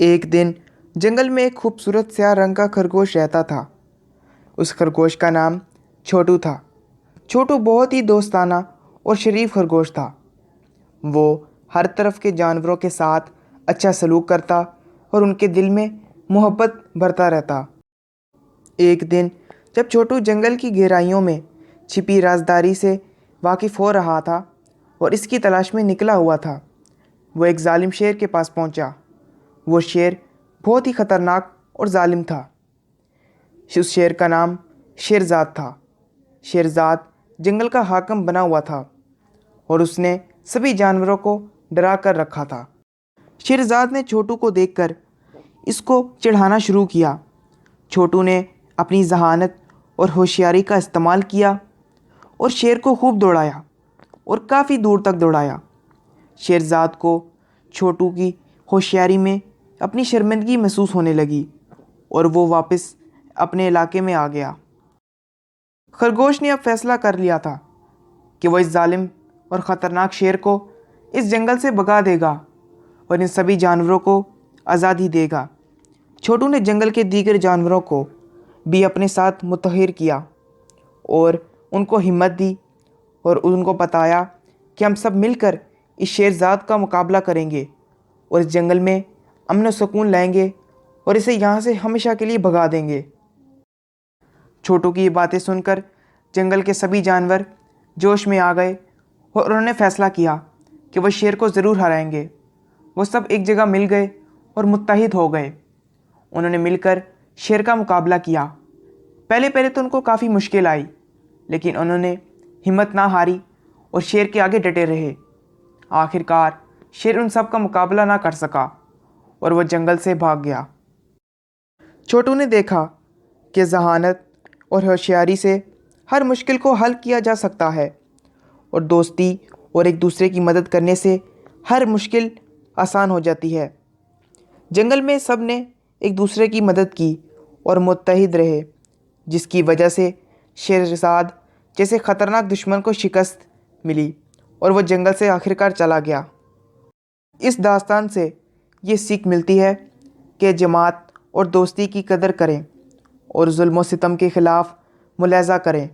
ایک دن جنگل میں ایک خوبصورت سیاہ رنگ کا خرگوش رہتا تھا۔ اس خرگوش کا نام چھوٹو تھا۔ چھوٹو بہت ہی دوستانہ اور شریف خرگوش تھا۔ وہ ہر طرف کے جانوروں کے ساتھ اچھا سلوک کرتا اور ان کے دل میں محبت بھرتا رہتا۔ ایک دن جب چھوٹو جنگل کی گہرائیوں میں چھپی رازداری سے واقف ہو رہا تھا اور اس کی تلاش میں نکلا ہوا تھا، وہ ایک ظالم شیر کے پاس پہنچا۔ وہ شیر بہت ہی خطرناک اور ظالم تھا۔ اس شیر کا نام شیرزاد تھا۔ شیرزاد جنگل کا حاکم بنا ہوا تھا اور اس نے سبھی جانوروں کو ڈرا کر رکھا تھا۔ شیرزاد نے چھوٹو کو دیکھ کر اس کو چڑھانا شروع کیا۔ چھوٹو نے اپنی ذہانت اور ہوشیاری کا استعمال کیا اور شیر کو خوب دوڑایا اور کافی دور تک دوڑایا۔ شیرزاد کو چھوٹو کی ہوشیاری میں اپنی شرمندگی محسوس ہونے لگی اور وہ واپس اپنے علاقے میں آ گیا۔ خرگوش نے اب فیصلہ کر لیا تھا کہ وہ اس ظالم اور خطرناک شیر کو اس جنگل سے بھگا دے گا اور ان سبھی جانوروں کو آزادی دے گا۔ چھوٹو نے جنگل کے دیگر جانوروں کو بھی اپنے ساتھ متحر کیا اور ان کو ہمت دی اور ان کو بتایا کہ ہم سب مل کر اس شیرزاد کا مقابلہ کریں گے اور اس جنگل میں امن و سکون لائیں گے اور اسے یہاں سے ہمیشہ کے لیے بھگا دیں گے۔ چھوٹو کی یہ باتیں سن کر جنگل کے سبھی جانور جوش میں آ گئے اور انہوں نے فیصلہ کیا کہ وہ شیر کو ضرور ہرائیں گے۔ وہ سب ایک جگہ مل گئے اور متحد ہو گئے۔ انہوں نے مل کر شیر کا مقابلہ کیا۔ پہلے تو ان کو کافی مشکل آئی، لیکن انہوں نے ہمت نہ ہاری اور شیر کے آگے ڈٹے رہے۔ آخر کار شیر ان سب کا مقابلہ نہ کر سکا اور وہ جنگل سے بھاگ گیا۔ چھوٹو نے دیکھا کہ ذہانت اور ہوشیاری سے ہر مشکل کو حل کیا جا سکتا ہے اور دوستی اور ایک دوسرے کی مدد کرنے سے ہر مشکل آسان ہو جاتی ہے۔ جنگل میں سب نے ایک دوسرے کی مدد کی اور متحد رہے، جس کی وجہ سے شیرزاد جیسے خطرناک دشمن کو شکست ملی اور وہ جنگل سے آخرکار چلا گیا۔ اس داستان سے یہ سیکھ ملتی ہے کہ جماعت اور دوستی کی قدر کریں اور ظلم و ستم کے خلاف ملاحظہ کریں۔